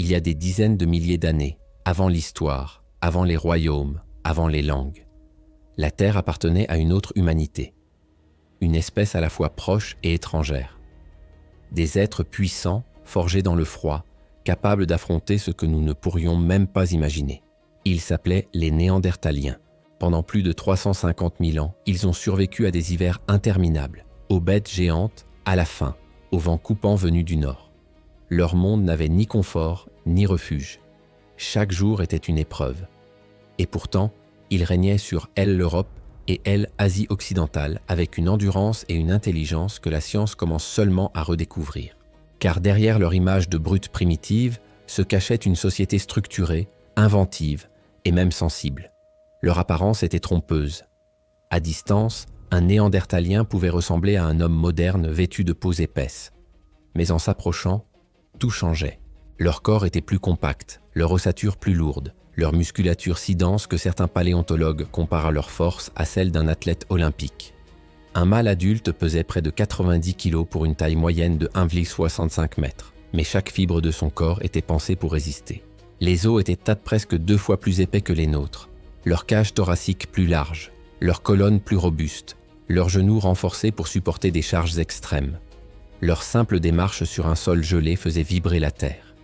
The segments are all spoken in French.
y a des dizaines de milliers d'années, avant l'histoire, avant les royaumes, avant les langues. La Terre appartenait à une autre humanité, une espèce à la fois proche et étrangère. Des êtres puissants, forgés dans le froid, capables d'affronter ce que nous ne pourrions même pas imaginer. Ils s'appelaient les Néandertaliens. Pendant plus de 350 000 ans, ils ont survécu à des hivers interminables, aux bêtes géantes, à la faim, aux vents coupants venus du nord. Leur monde n'avait ni confort, ni refuge. Chaque jour était une épreuve. Et pourtant, ils régnaient sur elle l'Europe et elle Asie occidentale avec une endurance et une intelligence que la science commence seulement à redécouvrir. Car derrière leur image de brute primitive se cachait une société structurée, inventive et même sensible. Leur apparence était trompeuse. À distance, un néandertalien pouvait ressembler à un homme moderne vêtu de peaux épaisses. Mais en s'approchant, tout changeait. Leur corps était plus compact, leur ossature plus lourde, leur musculature si dense que certains paléontologues comparent leur force à celle d'un athlète olympique. Un mâle adulte pesait près de 90 kg pour une taille moyenne de 1,65 m, mais chaque fibre de son corps était pensée pour résister. Les os étaient presque 2 fois plus épais que les nôtres, leur cage thoracique plus large, leur colonne plus robuste, leurs genoux renforcés pour supporter des charges extrêmes. Leur simple démarche sur un sol gelé faisait vibrer la terre.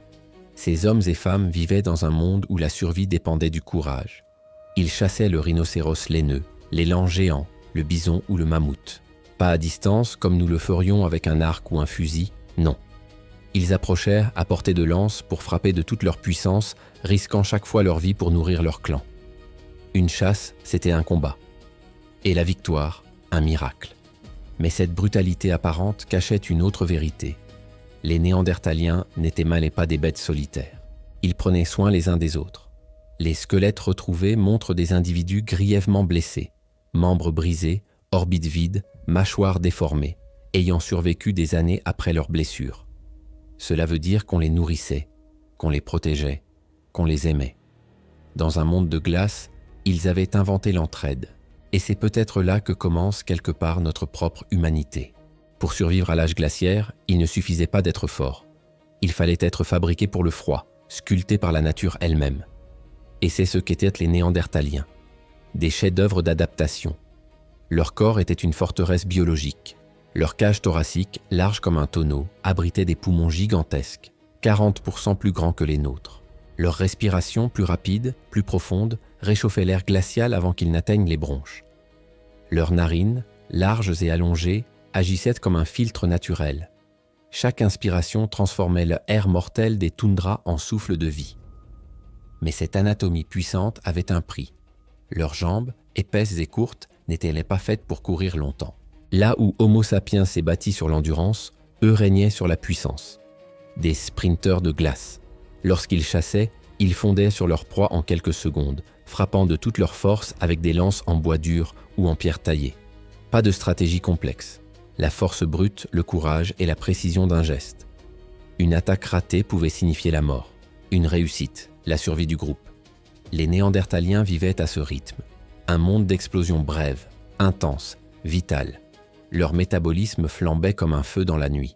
Ces hommes et femmes vivaient dans un monde où la survie dépendait du courage. Ils chassaient le rhinocéros laineux, l'élan géant, le bison ou le mammouth. Pas à distance, comme nous le ferions avec un arc ou un fusil, non. Ils approchèrent à portée de lance pour frapper de toute leur puissance, risquant chaque fois leur vie pour nourrir leur clan. Une chasse, c'était un combat. Et la victoire, un miracle. Mais cette brutalité apparente cachait une autre vérité. Les Néandertaliens n'étaient mal et pas des bêtes solitaires. Ils prenaient soin les uns des autres. Les squelettes retrouvés montrent des individus grièvement blessés, membres brisés, orbites vides, mâchoires déformées, ayant survécu des années après leurs blessures. Cela veut dire qu'on les nourrissait, qu'on les protégeait, qu'on les aimait. Dans un monde de glace, ils avaient inventé l'entraide. Et c'est peut-être là que commence quelque part notre propre humanité. Pour survivre à l'âge glaciaire, il ne suffisait pas d'être fort. Il fallait être fabriqué pour le froid, sculpté par la nature elle-même. Et c'est ce qu'étaient les Néandertaliens. Des chefs-d'œuvre d'adaptation. Leur corps était une forteresse biologique. Leur cage thoracique, large comme un tonneau, abritait des poumons gigantesques, 40% plus grands que les nôtres. Leur respiration, plus rapide, plus profonde, réchauffait l'air glacial avant qu'il n'atteigne les bronches. Leurs narines, larges et allongées, agissaient comme un filtre naturel. Chaque inspiration transformait l'air mortel des toundras en souffle de vie. Mais cette anatomie puissante avait un prix. Leurs jambes, épaisses et courtes, n'étaient-elles pas faites pour courir longtemps. Là où Homo sapiens s'est bâti sur l'endurance, eux régnaient sur la puissance. Des sprinteurs de glace. Lorsqu'ils chassaient, ils fondaient sur leur proie en quelques secondes, frappant de toute leur force avec des lances en bois dur ou en pierre taillée. Pas de stratégie complexe. La force brute, le courage et la précision d'un geste. Une attaque ratée pouvait signifier la mort. Une réussite, la survie du groupe. Les Néandertaliens vivaient à ce rythme. Un monde d'explosions brèves, intenses, vitales. Leur métabolisme flambait comme un feu dans la nuit.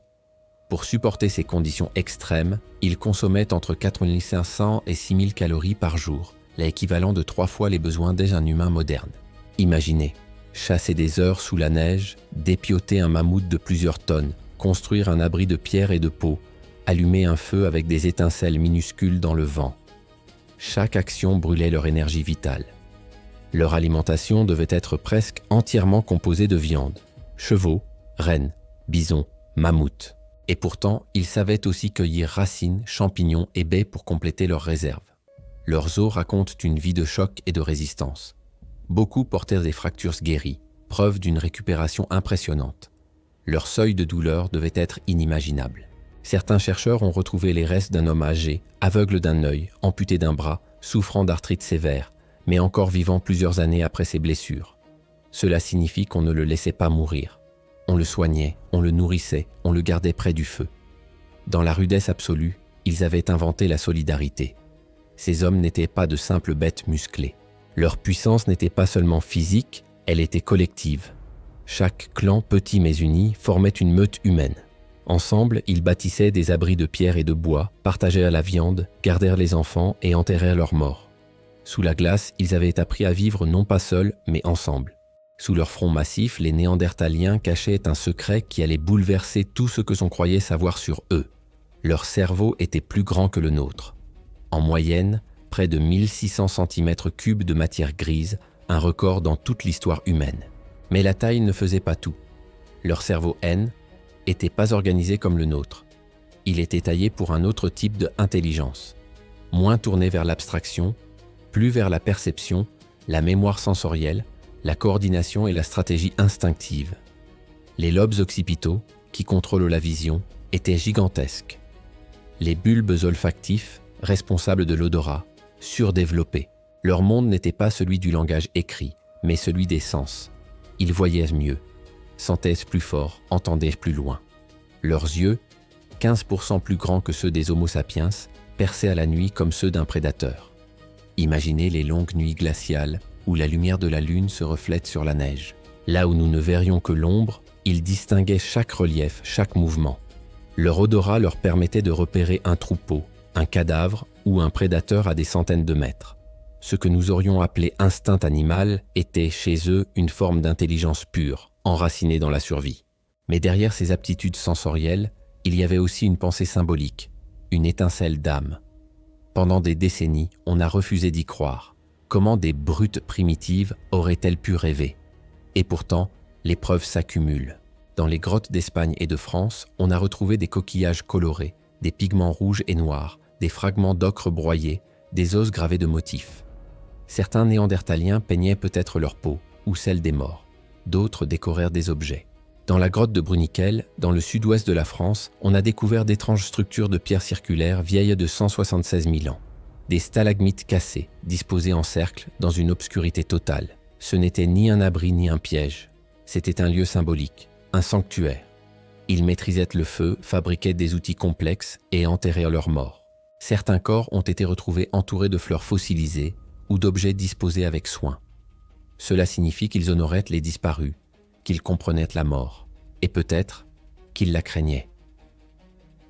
Pour supporter ces conditions extrêmes, ils consommaient entre 4500 et 6000 calories par jour, l'équivalent de 3 fois les besoins d'un humain moderne. Imaginez, chasser des heures sous la neige, dépioter un mammouth de plusieurs tonnes, construire un abri de pierre et de peau, allumer un feu avec des étincelles minuscules dans le vent. Chaque action brûlait leur énergie vitale. Leur alimentation devait être presque entièrement composée de viande. Chevaux, rennes, bisons, mammouths. Et pourtant, ils savaient aussi cueillir racines, champignons et baies pour compléter leurs réserves. Leurs os racontent une vie de choc et de résistance. Beaucoup portèrent des fractures guéries, preuve d'une récupération impressionnante. Leur seuil de douleur devait être inimaginable. Certains chercheurs ont retrouvé les restes d'un homme âgé, aveugle d'un œil, amputé d'un bras, souffrant d'arthrite sévère, mais encore vivant plusieurs années après ses blessures. Cela signifie qu'on ne le laissait pas mourir. On le soignait, on le nourrissait, on le gardait près du feu. Dans la rudesse absolue, ils avaient inventé la solidarité. Ces hommes n'étaient pas de simples bêtes musclées. Leur puissance n'était pas seulement physique, elle était collective. Chaque clan, petit mais uni, formait une meute humaine. Ensemble, ils bâtissaient des abris de pierre et de bois, partagèrent la viande, gardèrent les enfants et enterrèrent leurs morts. Sous la glace, ils avaient appris à vivre non pas seuls, mais ensemble. Sous leur front massif, les Néandertaliens cachaient un secret qui allait bouleverser tout ce que l'on croyait savoir sur eux. Leur cerveau était plus grand que le nôtre. En moyenne, près de 1600 cm3 de matière grise, un record dans toute l'histoire humaine. Mais la taille ne faisait pas tout. Leur cerveau N n'était pas organisé comme le nôtre. Il était taillé pour un autre type d'intelligence, moins tourné vers l'abstraction, plus vers la perception, la mémoire sensorielle, la coordination et la stratégie instinctive. Les lobes occipitaux, qui contrôlent la vision, étaient gigantesques. Les bulbes olfactifs, responsables de l'odorat, surdéveloppés. Leur monde n'était pas celui du langage écrit, mais celui des sens. Ils voyaient mieux, sentaient plus fort, entendaient plus loin. Leurs yeux, 15% plus grands que ceux des Homo sapiens, perçaient à la nuit comme ceux d'un prédateur. Imaginez les longues nuits glaciales où la lumière de la lune se reflète sur la neige. Là où nous ne verrions que l'ombre, ils distinguaient chaque relief, chaque mouvement. Leur odorat leur permettait de repérer un troupeau, un cadavre ou un prédateur à des centaines de mètres. Ce que nous aurions appelé instinct animal était chez eux une forme d'intelligence pure, enracinée dans la survie. Mais derrière ces aptitudes sensorielles, il y avait aussi une pensée symbolique, une étincelle d'âme. Pendant des décennies, on a refusé d'y croire. Comment des brutes primitives auraient-elles pu rêver? Et pourtant, les preuves s'accumulent. Dans les grottes d'Espagne et de France, on a retrouvé des coquillages colorés, des pigments rouges et noirs, des fragments d'ocre broyés, des os gravés de motifs. Certains Néandertaliens peignaient peut-être leur peau ou celle des morts. D'autres décorèrent des objets. Dans la grotte de Bruniquel, dans le sud-ouest de la France, on a découvert d'étranges structures de pierre circulaires vieilles de 176 000 ans. Des stalagmites cassés, disposés en cercle dans une obscurité totale. Ce n'était ni un abri ni un piège. C'était un lieu symbolique, un sanctuaire. Ils maîtrisaient le feu, fabriquaient des outils complexes et enterraient leurs morts. Certains corps ont été retrouvés entourés de fleurs fossilisées ou d'objets disposés avec soin. Cela signifie qu'ils honoraient les disparus, qu'ils comprenaient la mort, et peut-être qu'ils la craignaient.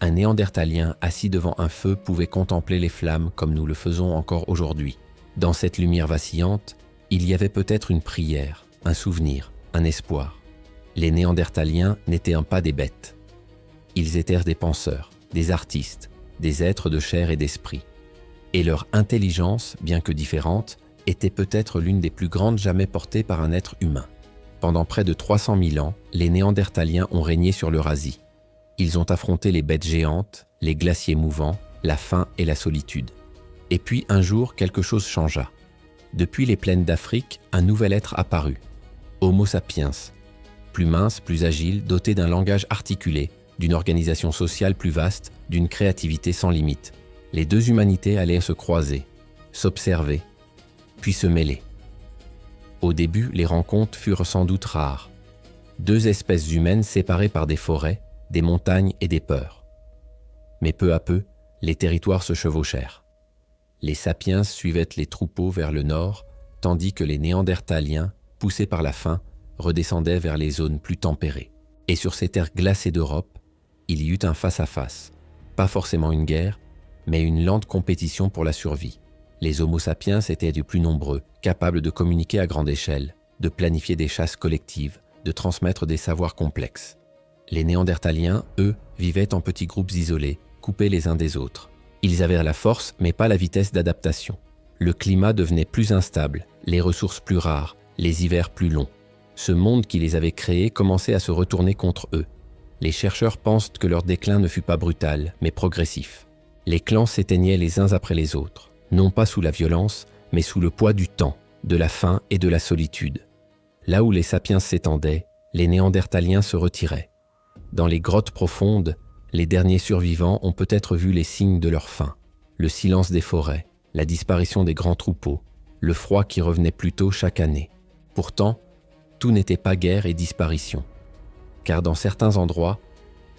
Un Néandertalien assis devant un feu pouvait contempler les flammes comme nous le faisons encore aujourd'hui. Dans cette lumière vacillante, il y avait peut-être une prière, un souvenir, un espoir. Les Néandertaliens n'étaient pas des bêtes. Ils étaient des penseurs, des artistes, des êtres de chair et d'esprit. Et leur intelligence, bien que différente, était peut-être l'une des plus grandes jamais portées par un être humain. Pendant près de 300 000 ans, les Néandertaliens ont régné sur l'Eurasie. Ils ont affronté les bêtes géantes, les glaciers mouvants, la faim et la solitude. Et puis un jour, quelque chose changea. Depuis les plaines d'Afrique, un nouvel être apparut. Homo sapiens. Plus mince, plus agile, doté d'un langage articulé, d'une organisation sociale plus vaste, d'une créativité sans limite. Les deux humanités allaient se croiser, s'observer, puis se mêler. Au début, les rencontres furent sans doute rares. Deux espèces humaines séparées par des forêts, des montagnes et des peurs. Mais peu à peu, les territoires se chevauchèrent. Les sapiens suivaient les troupeaux vers le nord, tandis que les Néandertaliens, poussés par la faim, redescendaient vers les zones plus tempérées. Et sur ces terres glacées d'Europe, il y eut un face-à-face. Pas forcément une guerre, mais une lente compétition pour la survie. Les Homo sapiens étaient du plus nombreux, capables de communiquer à grande échelle, de planifier des chasses collectives, de transmettre des savoirs complexes. Les Néandertaliens, eux, vivaient en petits groupes isolés, coupés les uns des autres. Ils avaient la force, mais pas la vitesse d'adaptation. Le climat devenait plus instable, les ressources plus rares, les hivers plus longs. Ce monde qui les avait créés commençait à se retourner contre eux. Les chercheurs pensent que leur déclin ne fut pas brutal, mais progressif. Les clans s'éteignaient les uns après les autres, non pas sous la violence, mais sous le poids du temps, de la faim et de la solitude. Là où les sapiens s'étendaient, les Néandertaliens se retiraient. Dans les grottes profondes, les derniers survivants ont peut-être vu les signes de leur faim. Le silence des forêts, la disparition des grands troupeaux, le froid qui revenait plus tôt chaque année. Pourtant, tout n'était pas guerre et disparition. Car dans certains endroits,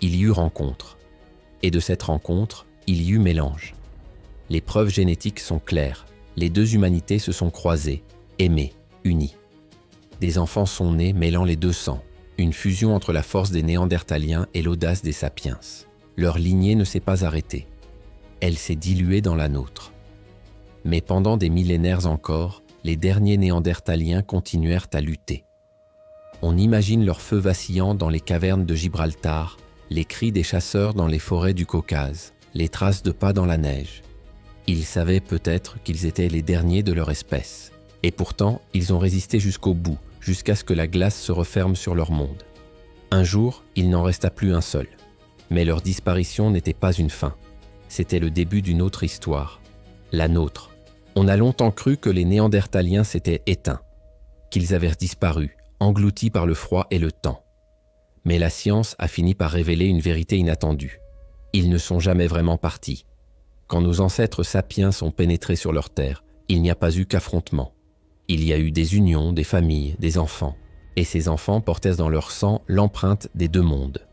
il y eut rencontre. Et de cette rencontre, il y eut mélange. Les preuves génétiques sont claires. Les deux humanités se sont croisées, aimées, unies. Des enfants sont nés mêlant les deux sangs. une fusion entre la force des Néandertaliens et l'audace des Sapiens. Leur lignée ne s'est pas arrêtée. Elle s'est diluée dans la nôtre. Mais pendant des millénaires encore, les derniers Néandertaliens continuèrent à lutter. On imagine leur feu vacillant dans les cavernes de Gibraltar, les cris des chasseurs dans les forêts du Caucase, les traces de pas dans la neige. Ils savaient peut-être qu'ils étaient les derniers de leur espèce. Et pourtant, ils ont résisté jusqu'au bout, jusqu'à ce que la glace se referme sur leur monde. Un jour, il n'en resta plus un seul. Mais leur disparition n'était pas une fin. C'était le début d'une autre histoire, la nôtre. On a longtemps cru que les Néandertaliens s'étaient éteints, qu'ils avaient disparu, engloutis par le froid et le temps. Mais la science a fini par révéler une vérité inattendue. Ils ne sont jamais vraiment partis. Quand nos ancêtres sapiens sont pénétrés sur leur terre, il n'y a pas eu qu'affrontement. Il y a eu des unions, des familles, des enfants. Et ces enfants portaient dans leur sang l'empreinte des deux mondes.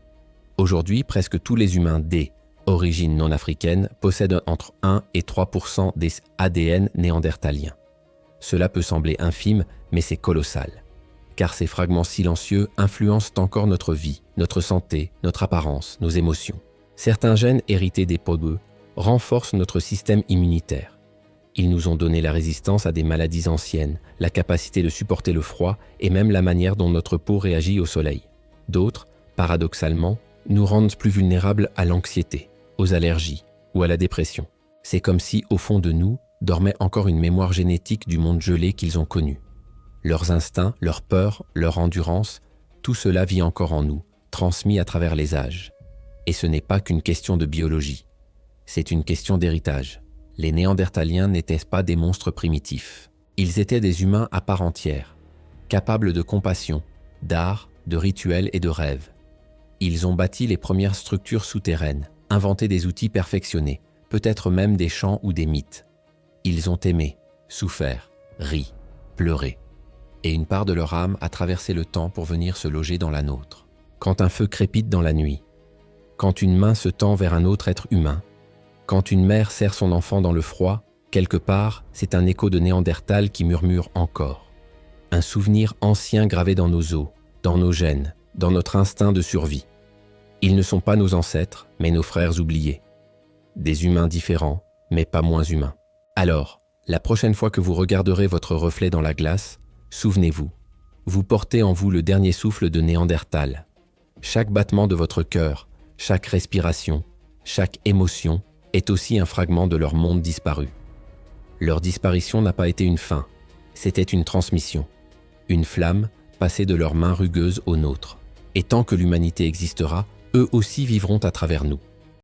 Aujourd'hui, presque tous les humains d'origine non africaine possèdent entre 1 et 3% des ADN néandertaliens. Cela peut sembler infime, mais c'est colossal. Car ces fragments silencieux influencent encore notre vie, notre santé, notre apparence, nos émotions. Certains gènes hérités des Podeux renforcent notre système immunitaire. Ils nous ont donné la résistance à des maladies anciennes, la capacité de supporter le froid et même la manière dont notre peau réagit au soleil. D'autres, paradoxalement, nous rendent plus vulnérables à l'anxiété, aux allergies ou à la dépression. C'est comme si, au fond de nous, dormait encore une mémoire génétique du monde gelé qu'ils ont connu. Leurs instincts, leurs peurs, leur endurance, tout cela vit encore en nous, transmis à travers les âges. Et ce n'est pas qu'une question de biologie, c'est une question d'héritage. Les Néandertaliens n'étaient pas des monstres primitifs. Ils étaient des humains à part entière, capables de compassion, d'art, de rituels et de rêves. Ils ont bâti les premières structures souterraines, inventé des outils perfectionnés, peut-être même des chants ou des mythes. Ils ont aimé, souffert, ri, pleuré. Et une part de leur âme a traversé le temps pour venir se loger dans la nôtre. Quand un feu crépite dans la nuit, quand une main se tend vers un autre être humain, quand une mère serre son enfant dans le froid, quelque part, c'est un écho de Néandertal qui murmure encore. Un souvenir ancien gravé dans nos os, dans nos gènes, dans notre instinct de survie. Ils ne sont pas nos ancêtres, mais nos frères oubliés. Des humains différents, mais pas moins humains. Alors, la prochaine fois que vous regarderez votre reflet dans la glace, souvenez-vous, vous portez en vous le dernier souffle de Néandertal. Chaque battement de votre cœur, chaque respiration, chaque émotion est aussi un fragment de leur monde disparu. Leur disparition n'a pas été une fin, c'était une transmission, une flamme passée de leurs mains rugueuses aux nôtres. Et tant que l'humanité existera, eux aussi vivront à travers nous.